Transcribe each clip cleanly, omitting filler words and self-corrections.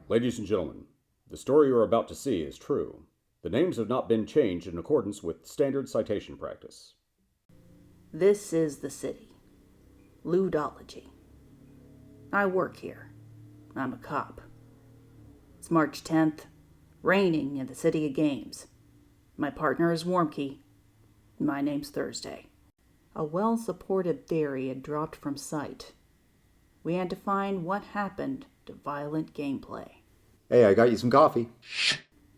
Ladies and gentlemen, the story you are about to see is true. The names have not been changed in accordance with standard citation practice. This is the city. Ludology. I work here. I'm a cop. It's March 10th, raining in the City of Games. My partner is Wormkey. My name's Thursday. A well-supported theory had dropped from sight. We had to find what happened to violent gameplay. Hey, I got you some coffee.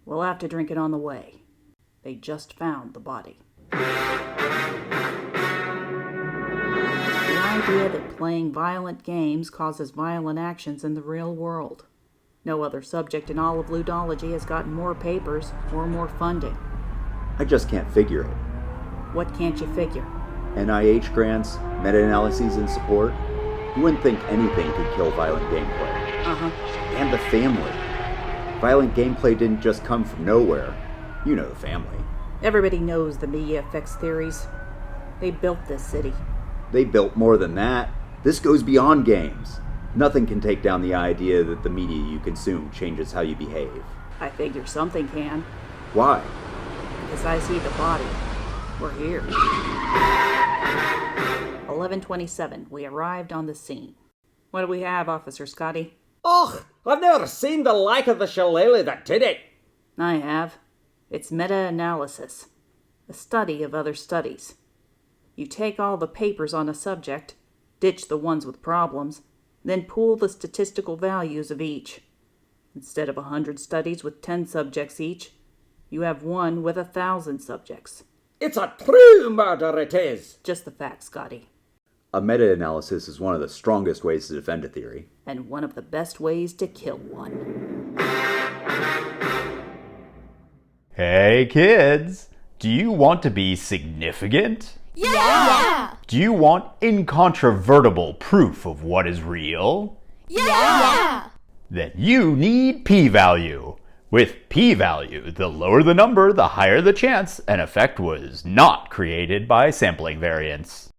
We'll have to drink it on the way. They just found the body. The idea that playing violent games causes violent actions in the real world. No other subject in all of Ludology has gotten more papers or more funding. I just can't figure it. What can't you figure? NIH grants, meta-analyses, and support. You wouldn't think anything could kill violent gameplay. And the family. Violent gameplay didn't just come from nowhere. You know the family. Everybody knows the media effects theories. They built this city. They built more than that. This goes beyond games. Nothing can take down the idea that the media you consume changes how you behave. I figure something can. Why? Because I see the body. We're here. 11:27. We arrived on the scene. What do we have, Officer Scotty? Och, I've never seen the like of the shillelagh that did it. I have. It's meta-analysis. A study of other studies. You take all the papers on a subject, ditch the ones with problems, then pool the statistical values of each. Instead of 100 studies with 10 subjects each, you have one with 1,000 subjects. It's a true murder, it is. Just the facts, Scotty. A meta-analysis is one of the strongest ways to defend a theory. And one of the best ways to kill one. Hey kids, do you want to be significant? Yeah! Do you want incontrovertible proof of what is real? Yeah! Then you need p-value. With p-value, the lower the number, the higher the chance an effect was not created by sampling variance.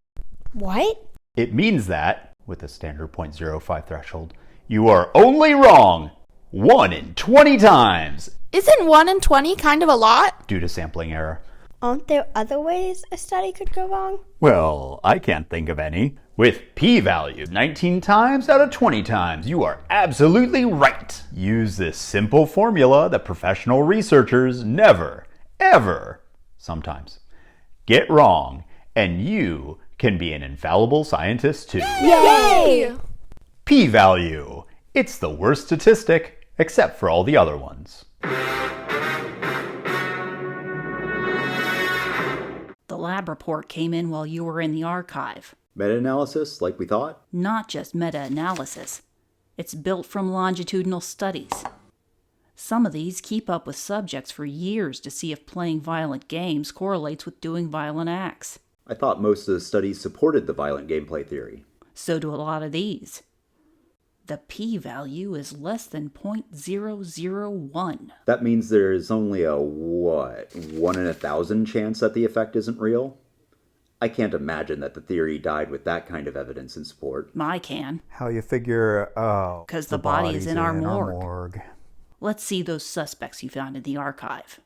What? It means that, with a standard 0.05 threshold, you are only wrong 1 in 20 times. Isn't 1 in 20 kind of a lot? Due to sampling error. Aren't there other ways a study could go wrong? Well, I can't think of any. With p-value 19 times out of 20 times, you are absolutely right. Use this simple formula that professional researchers never, ever, sometimes, get wrong, and you can be an infallible scientist too. Yay! P-value. It's the worst statistic, except for all the other ones. The lab report came in while you were in the archive. Meta-analysis, like we thought? Not just meta-analysis. It's built from longitudinal studies. Some of these keep up with subjects for years to see if playing violent games correlates with doing violent acts. I thought most of the studies supported the violent gameplay theory. So do a lot of these. The p-value is less than 0.001. That means there's only a, 1 in 1,000 chance that the effect isn't real? I can't imagine that the theory died with that kind of evidence in support. I can. How you figure, Because the body is in our morgue. Let's see those suspects you found in the archive.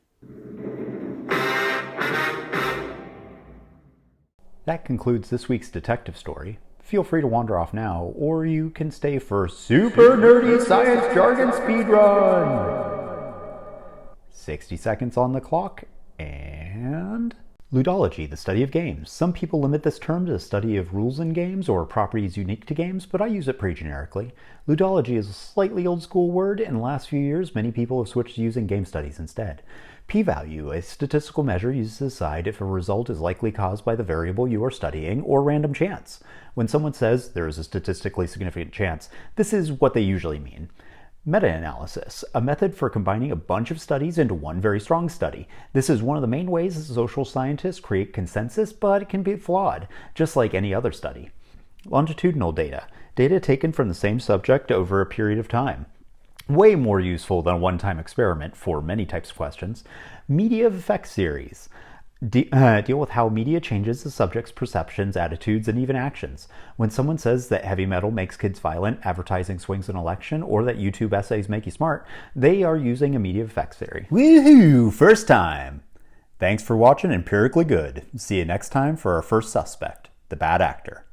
That concludes this week's detective story. Feel free to wander off now, or you can stay for super nerdy science jargon speedrun. 60 seconds on the clock, and... Ludology, the study of games. Some people limit this term to the study of rules in games or properties unique to games, but I use it pretty generically. Ludology is a slightly old school word. In the last few years, many people have switched to using game studies instead. P-value, a statistical measure used to decide if a result is likely caused by the variable you are studying or random chance. When someone says there is a statistically significant chance, this is what they usually mean. Meta-analysis, a method for combining a bunch of studies into one very strong study. This is one of the main ways that social scientists create consensus, but it can be flawed, just like any other study. Longitudinal data, data taken from the same subject over a period of time. Way more useful than a one-time experiment for many types of questions. Media of effects theories, Deal with how media changes the subject's perceptions, attitudes, and even actions. When someone says that heavy metal makes kids violent, advertising swings an election, or that YouTube essays make you smart, they are using a media effects theory. Woohoo! First time! Thanks for watching Empirically Good. See you next time for our first suspect, the bad actor.